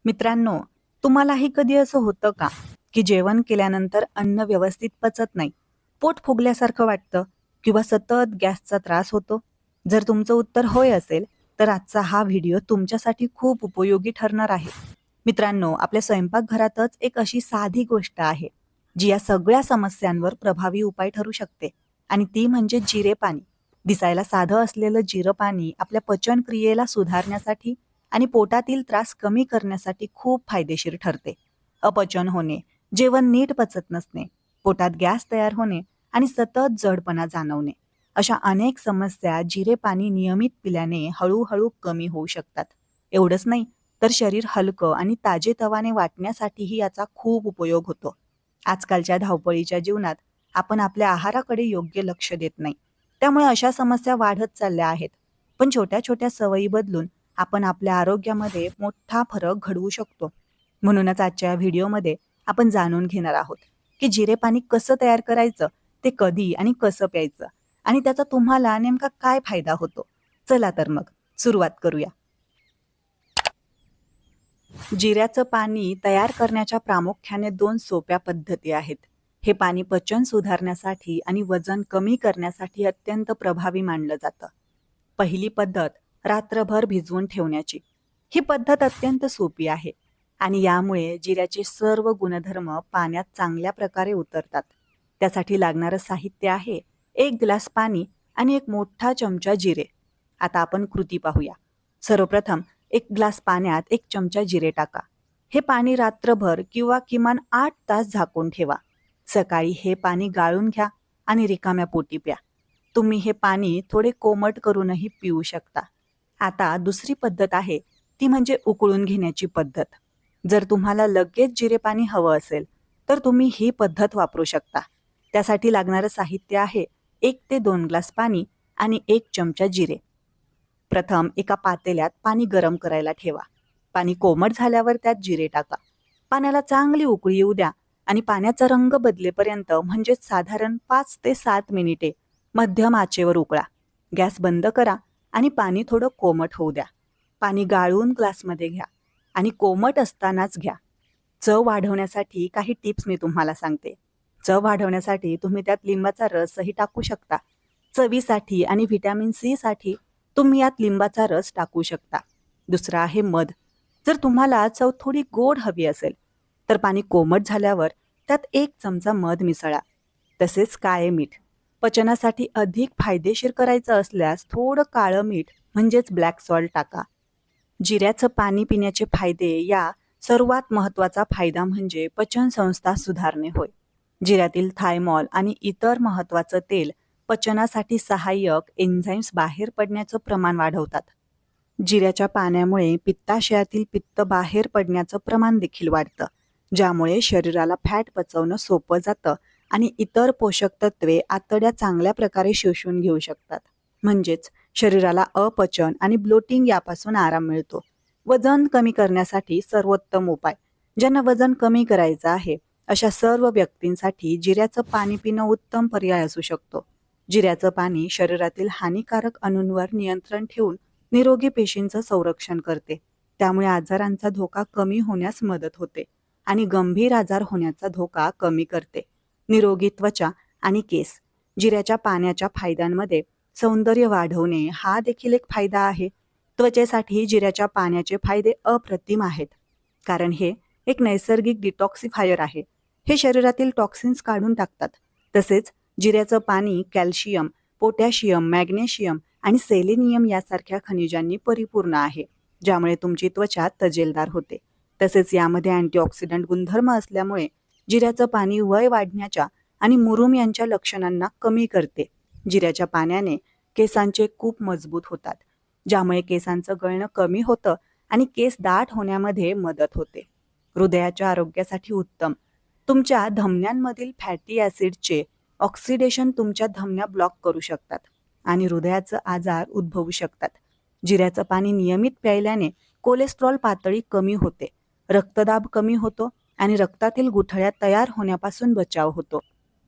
मित्रांनो, तुम्हालाही कधी असं होतं का, की जेवण केल्यानंतर अन्न व्यवस्थित पचत नाही, पोट फुगल्यासारखं वाटतं किंवा सतत गॅसचा त्रास होतो? जर तुमचं उत्तर होय असेल, तर आजचा हा व्हिडिओ तुमच्यासाठी खूप उपयोगी ठरणार आहे. मित्रांनो, आपल्या स्वयंपाकघरातच एक अशी साधी गोष्ट आहे, जी या सगळ्या समस्यांवर प्रभावी उपाय ठरू शकते आणि ती म्हणजे जिरे पाणी. दिसायला साधं असलेलं जिरं पाणी आपल्या पचनक्रियेला सुधारण्यासाठी आणि पोटातील त्रास कमी करण्यासाठी खूप फायदेशीर ठरते. अपचन होणे, जेवण नीट पचत नसणे, पोटात गॅस तयार होणे आणि सतत जडपणा जाणवणे अशा अनेक समस्या जिरे पाणी नियमित पिल्याने हळूहळू कमी होऊ शकतात. एवढंच नाही तर शरीर हलकं आणि ताजेतवाने वाटण्यासाठीही याचा खूप उपयोग होतो. आजकालच्या धावपळीच्या जीवनात आपण आपल्या आहाराकडे योग्य लक्ष देत नाही. त्यामुळे अशा समस्या वाढत चालल्या आहेत. पण छोट्या छोट्या सवयी बदलून आपण आपल्या आरोग्यामध्ये मोठा फरक घडवू शकतो. म्हणूनच आजच्या या व्हिडिओमध्ये आपण जाणून घेणार आहोत, की जिरे पाणी कसं तयार करायचं, ते कधी आणि कसं प्यायचं आणि त्याचा तुम्हाला नेमका काय फायदा होतो. चला तर मग सुरुवात करूया. जिऱ्याचं पाणी तयार करण्याच्या प्रामुख्याने 2 सोप्या पद्धती आहेत. हे पाणी पचन सुधारण्यासाठी आणि वजन कमी करण्यासाठी अत्यंत प्रभावी मानलं जातं. पहिली पद्धत रात्रभर भिजवून ठेवण्याची. ही पद्धत अत्यंत सोपी आहे आणि यामुळे जिऱ्याचे सर्व गुणधर्म पाण्यात चांगल्या प्रकारे उतरतात. त्यासाठी लागणारं साहित्य आहे 1 ग्लास पाणी आणि 1 मोठा चमचा जिरे. आता आपण कृती पाहूया. सर्वप्रथम 1 ग्लास पाण्यात 1 चमचा जिरे टाका. हे पाणी रात्रभर किंवा किमान 8 तास झाकून ठेवा. सकाळी हे पाणी गाळून घ्या आणि रिकाम्या पोटी प्या. तुम्ही हे पाणी थोडे कोमट करूनही पिऊ शकता. आता दुसरी पद्धत आहे, ती म्हणजे उकळून घेण्याची पद्धत. जर तुम्हाला लगेच जिरे पाणी हवं असेल, तर तुम्ही ही पद्धत वापरू शकता. त्यासाठी लागणारं साहित्य आहे 1 ते 2 ग्लास पाणी आणि 1 चमचा जिरे. प्रथम एका पातेल्यात पाणी गरम करायला ठेवा. पाणी कोमट झाल्यावर त्यात जिरे टाका. पाण्याला चांगली उकळी येऊ द्या आणि पाण्याचा रंग बदलेपर्यंत म्हणजेच साधारण 5 ते 7 मिनिटे मध्यम आचेवर उकळा. गॅस बंद करा आणि पाणी थोडं कोमट होऊ द्या. पाणी गाळून ग्लासमध्ये घ्या आणि कोमट असतानाच घ्या. चव वाढवण्यासाठी काही टिप्स मी तुम्हाला सांगते. चव वाढवण्यासाठी तुम्ही त्यात लिंबाचा रसही टाकू शकता. चवीसाठी आणि व्हिटॅमिन सी साठी तुम्ही यात लिंबाचा रस टाकू शकता. दुसरं आहे मध. जर तुम्हाला चव थोडी गोड हवी असेल, तर पाणी कोमट झाल्यावर त्यात 1 चमचा मध मिसळा. तसेच काळे मीठ. पचनासाठी अधिक फायदेशीर करायचं असल्यास थोडं काळं मीठ म्हणजेच ब्लॅक सॉल्ट टाका. जिऱ्याचं पाणी पिण्याचे फायदे या सर्वात महत्त्वाचा फायदा म्हणजे पचनसंस्था सुधारणे होय. जिऱ्यातील थायमॉल आणि इतर महत्त्वाचं तेल पचनासाठी सहाय्यक एन्झाईम्स बाहेर पडण्याचं प्रमाण वाढवतात. जिऱ्याच्या पाण्यामुळे पित्ताशयातील पित्त बाहेर पडण्याचं प्रमाण देखील वाढतं, ज्यामुळे शरीराला फॅट पचवणं सोपं जातं आणि इतर पोषक तत्वे आतड्या चांगल्या प्रकारे शोषून घेऊ शकतात. म्हणजेच शरीराला अपचन आणि ब्लोटिंग यापासून आराम मिळतो. वजन कमी करण्यासाठी सर्वोत्तम उपाय. ज्यांना वजन कमी करायचं आहे, अशा सर्व व्यक्तींसाठी जिऱ्याचं पाणी पिणं उत्तम पर्याय असू शकतो. जिऱ्याचं पाणी शरीरातील हानिकारक अणूंवर नियंत्रण ठेवून निरोगी पेशींचं संरक्षण करते. त्यामुळे आजारांचा धोका कमी होण्यास मदत होते आणि गंभीर आजार होण्याचा धोका कमी करते. निरोगी त्वचा आणि केस. जिऱ्याच्या पाण्याच्या फायद्यांमध्ये सौंदर्य वाढवणे हा देखील एक फायदा आहे. त्वचेसाठी जिऱ्याच्या पाण्याचे फायदे अप्रतिम आहेत, कारण हे एक नैसर्गिक डिटॉक्सिफायर आहे. हे शरीरातील टॉक्सिन्स काढून टाकतात. तसेच जिऱ्याचं पाणी कॅल्शियम, पोटॅशियम, मॅग्नेशियम आणि सेलेनियम यासारख्या खनिजांनी परिपूर्ण आहे, ज्यामुळे तुमची त्वचा तजेलदार होते. तसेच यामध्ये अँटीऑक्सिडंट गुणधर्म असल्यामुळे जिऱ्याचं पाणी वय वाढण्याच्या आणि मुरूम यांच्या लक्षणांना कमी करते. जिऱ्याच्या पाण्याने केसांचे खूप मजबूत होतात, ज्यामुळे केसांचं गळणं कमी होतं आणि केस दाट होण्यामध्ये मदत होते. हृदयाच्या आरोग्यासाठी उत्तम. तुमच्या धमन्यांमधील फॅटी ॲसिडचे ऑक्सिडेशन तुमच्या धमन्या ब्लॉक करू शकतात आणि हृदयाचे आजार उद्भवू शकतात. जिऱ्याचं पाणी नियमित प्यायल्याने कोलेस्ट्रॉल पातळी कमी होते, रक्तदाब कमी होतो आणि रक्तातील गुठळ्या तयार होण्यापासून बचाव होतो.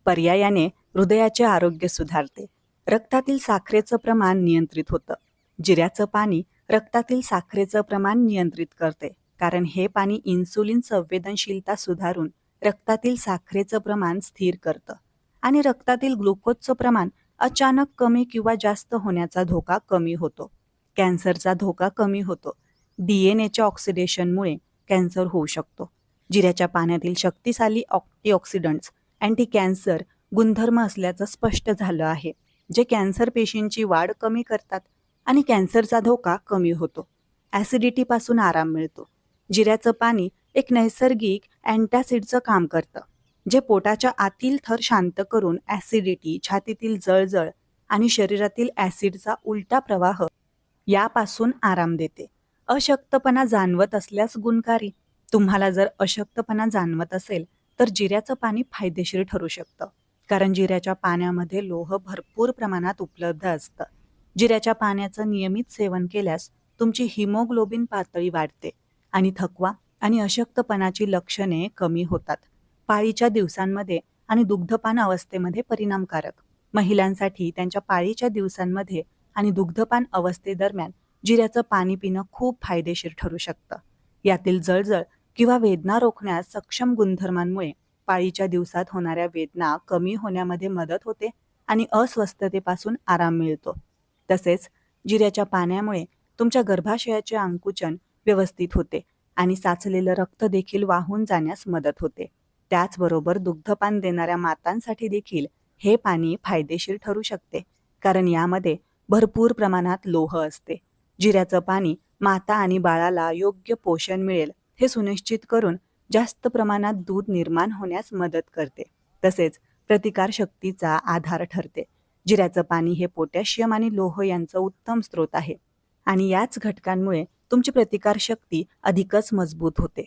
पर्यायाने हृदयाचे आरोग्य सुधारते. रक्तातील साखरेचं प्रमाण नियंत्रित होतं. जिऱ्याचं पाणी रक्तातील साखरेचं प्रमाण नियंत्रित करते कारण हे पाणी इन्सुलिन संवेदनशीलता सुधारून रक्तातील साखरेचं प्रमाण स्थिर करतं आणि रक्तातील ग्लुकोजचं प्रमाण अचानक कमी किंवा जास्त होण्याचा धोका कमी होतो. कॅन्सरचा धोका कमी होतो. डीएनएच्या ऑक्सिडेशनमुळे कॅन्सर होऊ शकतो. जिऱ्याच्या पाण्यातील शक्तिशाली अँटीऑक्सिडंट्स अँटी कॅन्सर गुणधर्म असल्याचं स्पष्ट झालं आहे, जे कॅन्सर पेशींची वाढ कमी करतात आणि कॅन्सरचा धोका कमी होतो. ॲसिडिटीपासून आराम मिळतो. जिऱ्याचं पाणी एक नैसर्गिक अँटॅसिडचं काम करतं, जे पोटाच्या आतील थर शांत करून ॲसिडिटी, छातीतील जळजळ आणि शरीरातील ॲसिडचा उलटा प्रवाह यापासून आराम देते. अशक्तपणा जाणवत असल्यास गुणकारी. तुम्हाला जर अशक्तपणा जाणवत असेल तर जिऱ्याचं पाणी फायदेशीर ठरू शकतं, कारण जिऱ्याच्या पाण्यामध्ये लोह भरपूर प्रमाणात उपलब्ध असतं. जिऱ्याच्या पाण्याचं नियमित सेवन केल्यास तुमची हिमोग्लोबिन पातळी वाढते आणि थकवा आणि अशक्तपणाची लक्षणे कमी होतात. पाळीच्या दिवसांमध्ये आणि दुग्धपान अवस्थेमध्ये परिणामकारक. महिलांसाठी त्यांच्या पाळीच्या दिवसांमध्ये आणि दुग्धपान अवस्थेदरम्यान जिऱ्याचं पाणी पिणं खूप फायदेशीर ठरू शकतं. यातील जळजळ किंवा वेदना रोखण्यास सक्षम गुणधर्मांमुळे पाळीच्या दिवसात होणाऱ्या वेदना कमी होण्यामध्ये मदत होते आणि अस्वस्थतेपासून आराम मिळतो. तसेच जिऱ्याच्या पाण्यामुळे तुमच्या गर्भाशयाचे आकुंचन व्यवस्थित होते आणि साचलेलं रक्त देखील वाहून जाण्यास मदत होते. त्याचबरोबर दुग्धपान देणाऱ्या मातांसाठी देखील हे पाणी फायदेशीर ठरू शकते, कारण यामध्ये भरपूर प्रमाणात लोह असते. जिऱ्याचं पाणी माता आणि बाळाला योग्य पोषण मिळेल हे सुनिश्चित करून जास्त प्रमाणात दूध निर्माण होण्यास मदत करते. तसेच प्रतिकारशक्तीचा आधार ठरते. जिऱ्याचं पाणी हे पोटॅशियम आणि लोह यांचं उत्तम स्रोत आहे आणि याच घटकांमुळे तुमची प्रतिकारशक्ती अधिकच मजबूत होते.